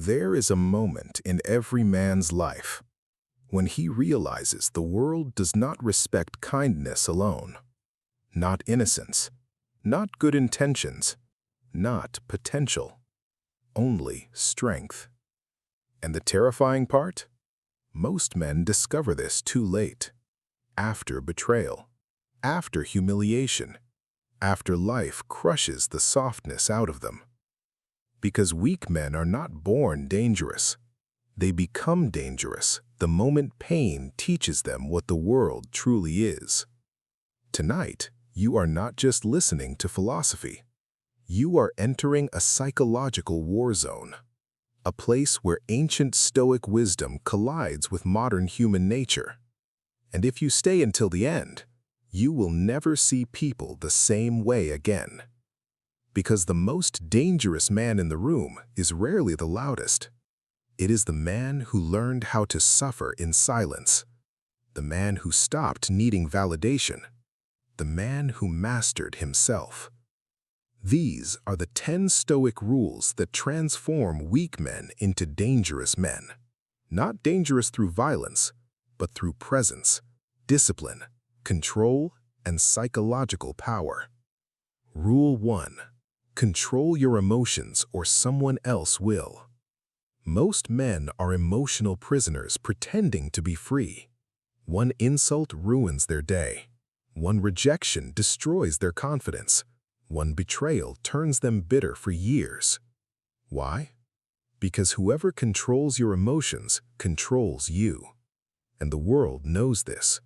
There is a moment in every man's life when he realizes the world does not respect kindness alone, not innocence, not good intentions, not potential, only strength. And the terrifying part? Most men discover this too late, after betrayal, after humiliation, after life crushes the softness out of them. Because weak men are not born dangerous. They become dangerous the moment pain teaches them what the world truly is. Tonight, you are not just listening to philosophy. You are entering a psychological war zone, a place where ancient Stoic wisdom collides with modern human nature. And if you stay until the end, you will never see people the same way again. Because the most dangerous man in the room is rarely the loudest. It is the man who learned how to suffer in silence, the man who stopped needing validation, the man who mastered himself. These are the 10 Stoic rules that transform weak men into dangerous men. Not dangerous through violence, but through presence, discipline, control, and psychological power. Rule 1. Control your emotions or someone else will. Most men are emotional prisoners pretending to be free. One insult ruins their day. One rejection destroys their confidence. One betrayal turns them bitter for years. Why? Because whoever controls your emotions controls you. And the world knows this.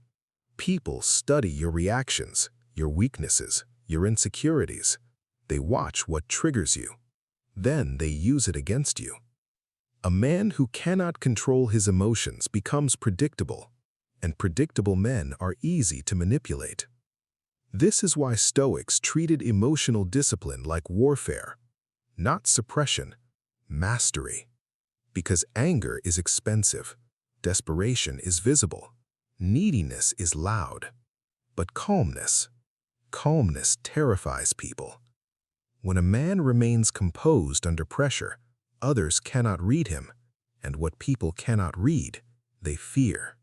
People study your reactions, your weaknesses, your insecurities. They watch what triggers you. Then they use it against you. A man who cannot control his emotions becomes predictable, and predictable men are easy to manipulate. This is why Stoics treated emotional discipline like warfare, not suppression, mastery. Because anger is expensive, desperation is visible, neediness is loud. But calmness terrifies people. When a man remains composed under pressure, others cannot read him, and what people cannot read, they fear.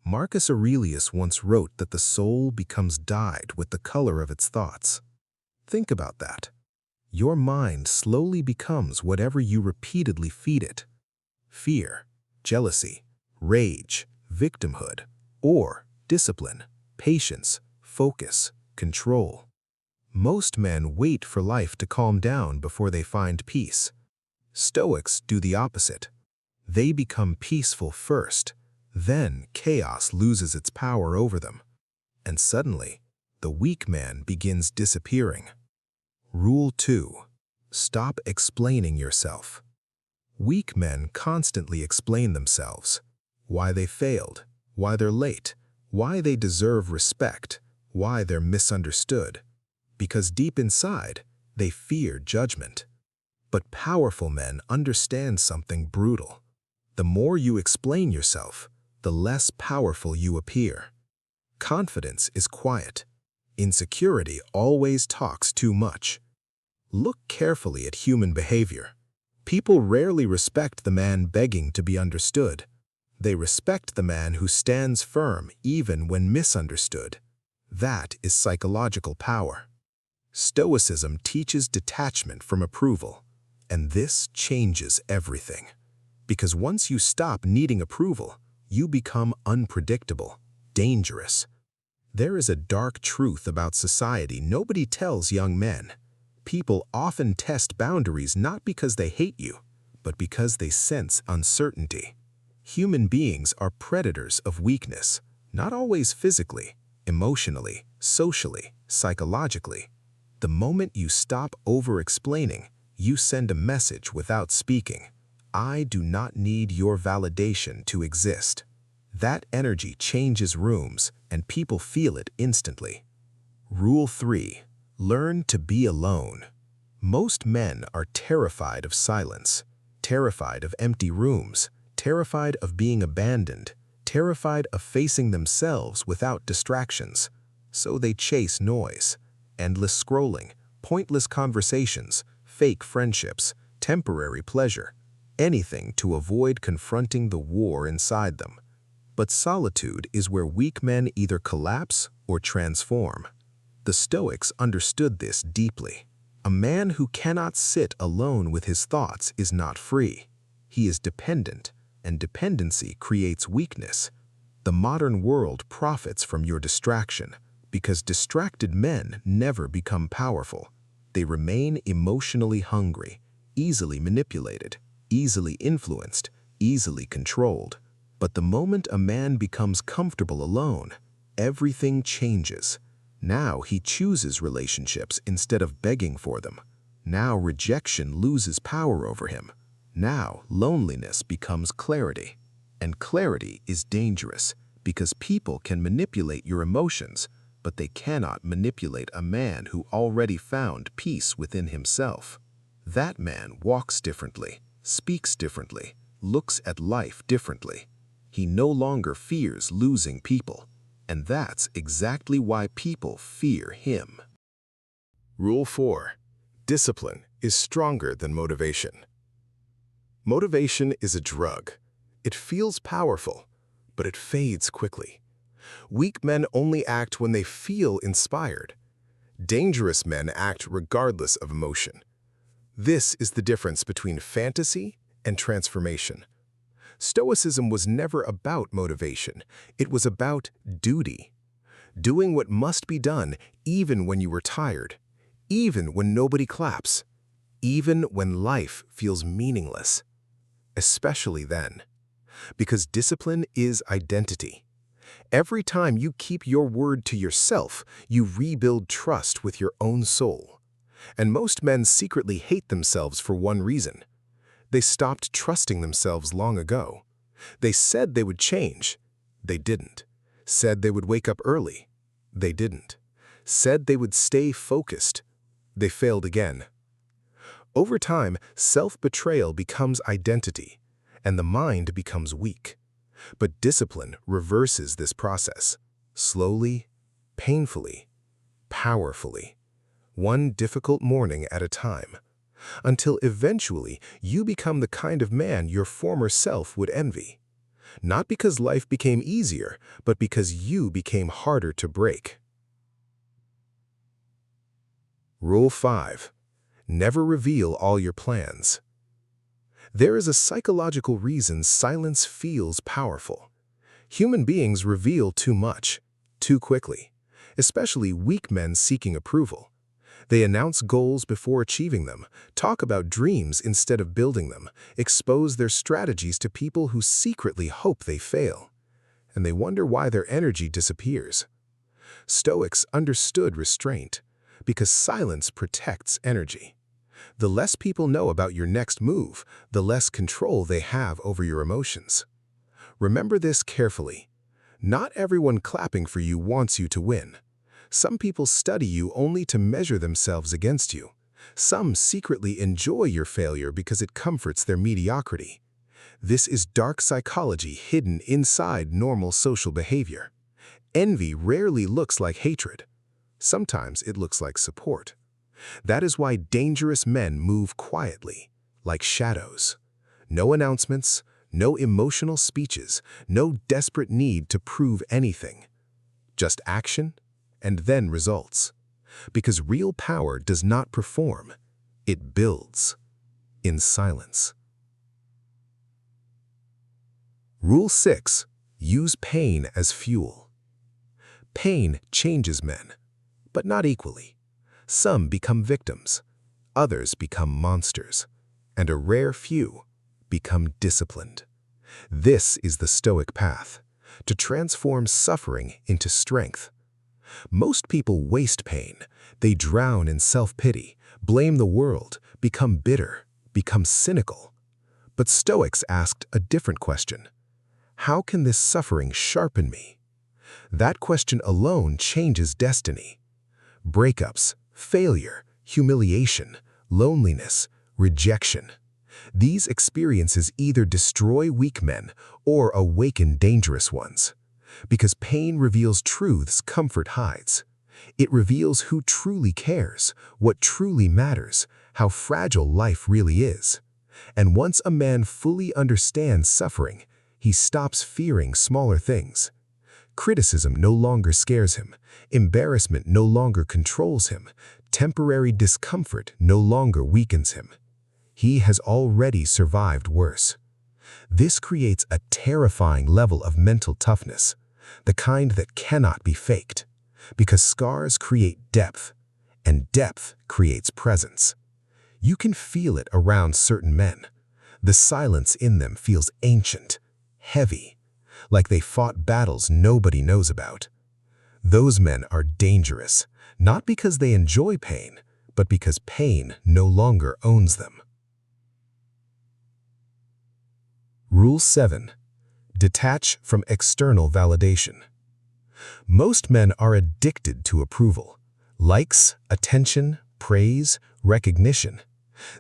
Marcus Aurelius once wrote that the soul becomes dyed with the color of its thoughts. Think about that. Your mind slowly becomes whatever you repeatedly feed it. Fear, jealousy, rage, victimhood, or discipline, patience, focus, control. Most men wait for life to calm down before they find peace. Stoics do the opposite. They become peaceful first, then chaos loses its power over them. And suddenly, the weak man begins disappearing. Rule 2. Stop explaining yourself. Weak men constantly explain themselves. Why they failed, why they're late, why they deserve respect, why they're misunderstood. Because deep inside, they fear judgment. But powerful men understand something brutal. The more you explain yourself, the less powerful you appear. Confidence is quiet. Insecurity always talks too much. Look carefully at human behavior. People rarely respect the man begging to be understood. They respect the man who stands firm even when misunderstood. That is psychological power. Stoicism teaches detachment from approval, and this changes everything. Because once you stop needing approval, you become unpredictable, dangerous. There is a dark truth about society nobody tells young men. People often test boundaries not because they hate you, but because they sense uncertainty. Human beings are predators of weakness, not always physically, emotionally, socially, psychologically. The moment you stop over-explaining, you send a message without speaking. I do not need your validation to exist. That energy changes rooms, and people feel it instantly. Rule 3. Learn to be alone. Most men are terrified of silence, terrified of empty rooms, terrified of being abandoned, terrified of facing themselves without distractions. So they chase noise. Endless scrolling, pointless conversations, fake friendships, temporary pleasure. anything to avoid confronting the war inside them. But solitude is where weak men either collapse or transform. The Stoics understood this deeply. A man who cannot sit alone with his thoughts is not free. He is dependent, and dependency creates weakness. The modern world profits from your distraction, because distracted men never become powerful. They remain emotionally hungry, easily manipulated, easily influenced, easily controlled. But the moment a man becomes comfortable alone, everything changes. Now he chooses relationships instead of begging for them. Now rejection loses power over him. Now loneliness becomes clarity. And clarity is dangerous because people can manipulate your emotions, but they cannot manipulate a man who already found peace within himself. That man walks differently, speaks differently, looks at life differently. He no longer fears losing people, and that's exactly why people fear him. Rule 4. Discipline is stronger than motivation. Motivation is a drug. It feels powerful, but it fades quickly. Weak men only act when they feel inspired. Dangerous men act regardless of emotion. This is the difference between fantasy and transformation. Stoicism was never about motivation. It was about duty. Doing what must be done even when you were tired, even when nobody claps, even when life feels meaningless. Especially then. Because discipline is identity. Every time you keep your word to yourself, you rebuild trust with your own soul. And most men secretly hate themselves for one reason. They stopped trusting themselves long ago. They said they would change. They didn't. Said they would wake up early. They didn't. Said they would stay focused. They failed again. Over time, self-betrayal becomes identity, and the mind becomes weak. But discipline reverses this process, slowly, painfully, powerfully, one difficult morning at a time, until eventually you become the kind of man your former self would envy. Not because life became easier, but because you became harder to break. Rule 5. Never reveal all your plans. There is a psychological reason silence feels powerful. Human beings reveal too much, too quickly, especially weak men seeking approval. They announce goals before achieving them, talk about dreams instead of building them, expose their strategies to people who secretly hope they fail, and they wonder why their energy disappears. Stoics understood restraint, because silence protects energy. The less people know about your next move, the less control they have over your emotions. Remember this carefully. Not everyone clapping for you wants you to win. Some people study you only to measure themselves against you. Some secretly enjoy your failure because it comforts their mediocrity. This is dark psychology hidden inside normal social behavior. Envy rarely looks like hatred. Sometimes it looks like support. That is why dangerous men move quietly, like shadows. No announcements, no emotional speeches, no desperate need to prove anything. Just action, and then results. Because real power does not perform, it builds in silence. Rule 6. Use pain as fuel. Pain changes men, but not equally. Some become victims, others become monsters, and a rare few become disciplined. This is the Stoic path, to transform suffering into strength. Most people waste pain. They drown in self-pity, blame the world, become bitter, become cynical. But Stoics asked a different question. How can this suffering sharpen me? That question alone changes destiny. Breakups, failure, humiliation, loneliness, rejection. These experiences either destroy weak men or awaken dangerous ones. Because pain reveals truths comfort hides. It reveals who truly cares, what truly matters, how fragile life really is. And once a man fully understands suffering, he stops fearing smaller things. Criticism no longer scares him. Embarrassment no longer controls him. Temporary discomfort no longer weakens him. He has already survived worse. This creates a terrifying level of mental toughness, the kind that cannot be faked, because scars create depth, and depth creates presence. You can feel it around certain men. The silence in them feels ancient, heavy, like they fought battles nobody knows about. Those men are dangerous, not because they enjoy pain, but because pain no longer owns them. Rule 7. Detach from external validation. Most men are addicted to approval. Likes, attention, praise, recognition.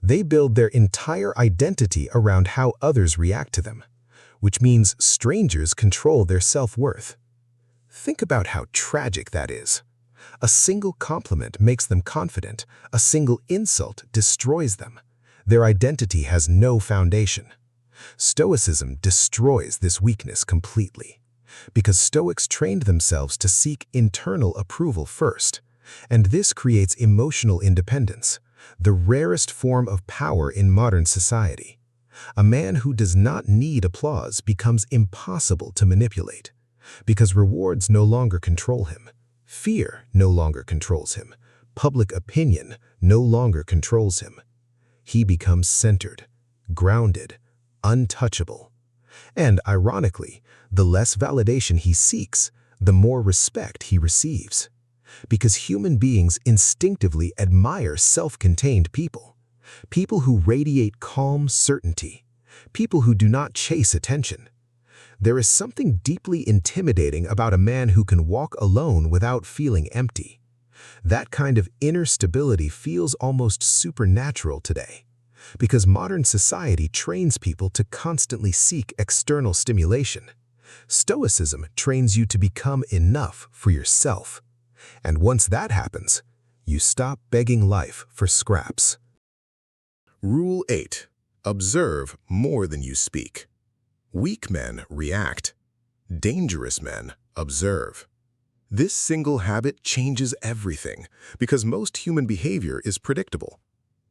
They build their entire identity around how others react to them, which means strangers control their self-worth. Think about how tragic that is. A single compliment makes them confident. A single insult destroys them. Their identity has no foundation. Stoicism destroys this weakness completely, because Stoics trained themselves to seek internal approval first, and this creates emotional independence, the rarest form of power in modern society. A man who does not need applause becomes impossible to manipulate, because rewards no longer control him, fear no longer controls him, public opinion no longer controls him. He becomes centered, grounded, untouchable. And ironically, the less validation he seeks, the more respect he receives. Because human beings instinctively admire self-contained people. People who radiate calm certainty. People who do not chase attention. There is something deeply intimidating about a man who can walk alone without feeling empty. That kind of inner stability feels almost supernatural today, because modern society trains people to constantly seek external stimulation. Stoicism trains you to become enough for yourself. And once that happens, you stop begging life for scraps. Rule 8. Observe more than you speak. Weak men react. Dangerous men observe. This single habit changes everything, because most human behavior is predictable.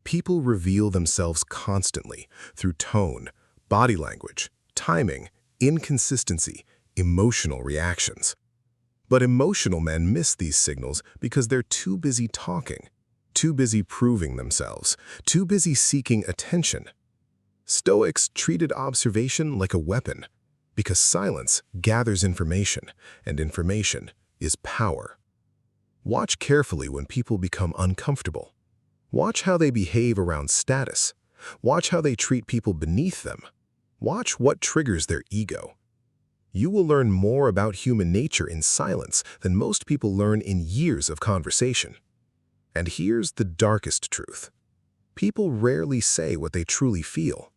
People reveal themselves constantly through tone, body language, timing, inconsistency, emotional reactions. But emotional men miss these signals because they're too busy talking, too busy proving themselves, too busy seeking attention. Stoics treated observation like a weapon, because silence gathers information, and information is power. Watch carefully when people become uncomfortable. Watch how they behave around status. Watch how they treat people beneath them. Watch what triggers their ego. You will learn more about human nature in silence than most people learn in years of conversation. And here's the darkest truth. People rarely say what they truly feel,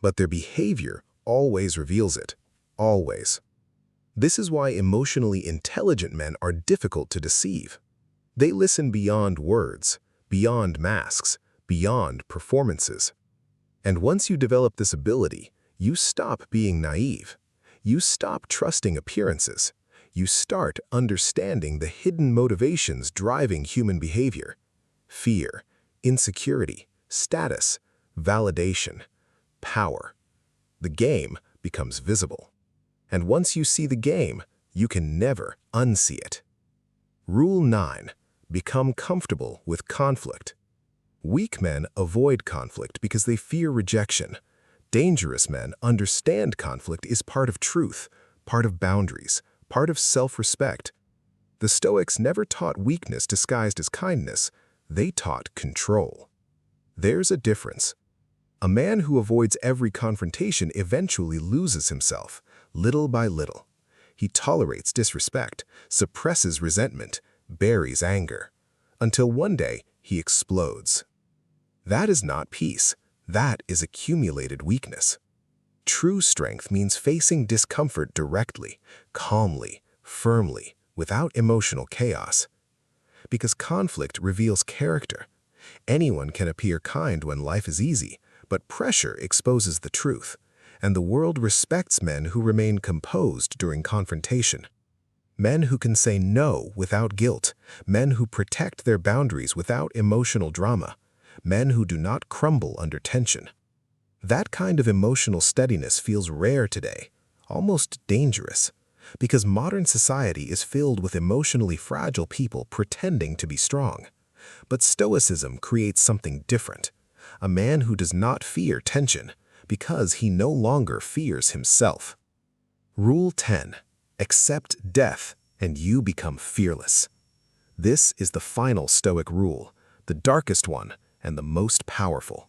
but their behavior always reveals it. Always. This is why emotionally intelligent men are difficult to deceive. They listen beyond words, beyond masks, beyond performances. And once you develop this ability, you stop being naive. You stop trusting appearances. You start understanding the hidden motivations driving human behavior. Fear, insecurity, status, validation, power. The game becomes visible. And once you see the game, you can never unsee it. Rule 9. Become comfortable with conflict. Weak men avoid conflict because they fear rejection. Dangerous men understand conflict is part of truth, part of boundaries, part of self-respect. The Stoics never taught weakness disguised as kindness. They taught control. There's a difference. A man who avoids every confrontation eventually loses himself, little by little. He tolerates disrespect, suppresses resentment, buries anger, until one day he explodes. That is not peace. That is accumulated weakness. True strength means facing discomfort directly, calmly, firmly, without emotional chaos. Because conflict reveals character. Anyone can appear kind when life is easy, But pressure exposes the truth, and the world respects men who remain composed during confrontation. Men who can say no without guilt, men who protect their boundaries without emotional drama, men who do not crumble under tension. That kind of emotional steadiness feels rare today, almost dangerous, because modern society is filled with emotionally fragile people pretending to be strong. But Stoicism creates something different, a man who does not fear tension because he no longer fears himself. Rule 10. Accept death and you become fearless. This is the final Stoic rule, the darkest one and the most powerful.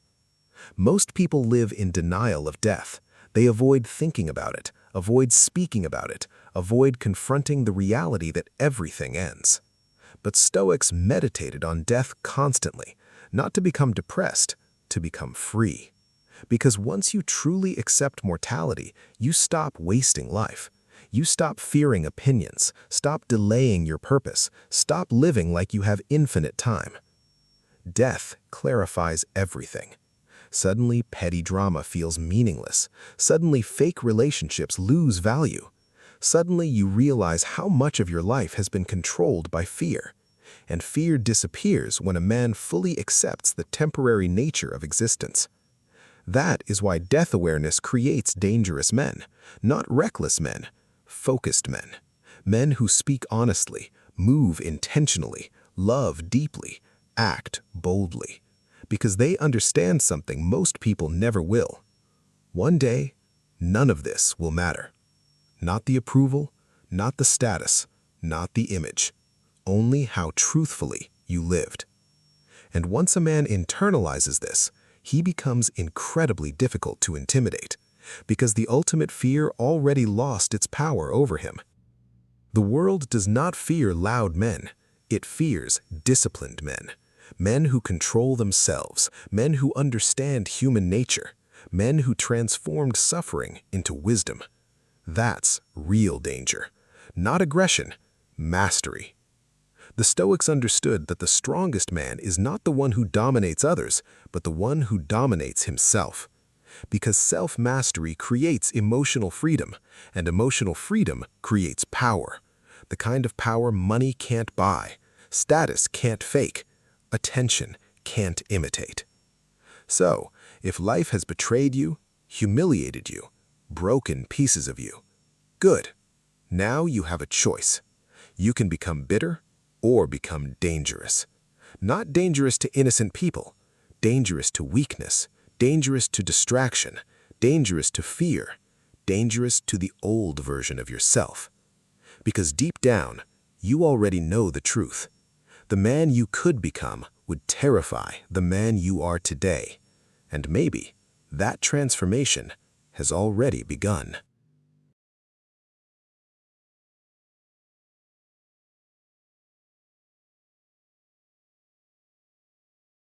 Most people live in denial of death. They avoid thinking about it, avoid speaking about it, avoid confronting the reality that everything ends. But Stoics meditated on death constantly, not to become depressed, to become free. Because once you truly accept mortality, you stop wasting life. You stop fearing opinions, stop delaying your purpose, stop living like you have infinite time. Death clarifies everything. Suddenly, petty drama feels meaningless. Suddenly, fake relationships lose value. Suddenly, you realize how much of your life has been controlled by fear. And fear disappears when a man fully accepts the temporary nature of existence. That is why death awareness creates dangerous men, not reckless men, focused men. Men who speak honestly, move intentionally, love deeply, act boldly. Because they understand something most people never will. One day, none of this will matter. Not the approval, not the status, not the image. Only how truthfully you lived. And once a man internalizes this, he becomes incredibly difficult to intimidate, because the ultimate fear already lost its power over him. The world does not fear loud men. It fears disciplined men. Men who control themselves, men who understand human nature, men who transformed suffering into wisdom. That's real danger. Not aggression, mastery. The Stoics understood that the strongest man is not the one who dominates others, but the one who dominates himself. Because self-mastery creates emotional freedom, and emotional freedom creates power. The kind of power money can't buy, status can't fake, attention can't imitate. So, if life has betrayed you, humiliated you, broken pieces of you, good. Now you have a choice. You can become bitter or become dangerous. Not dangerous to innocent people, dangerous to weakness, dangerous to distraction, dangerous to fear, dangerous to the old version of yourself. Because deep down, you already know the truth. The man you could become would terrify the man you are today. And maybe that transformation has already begun.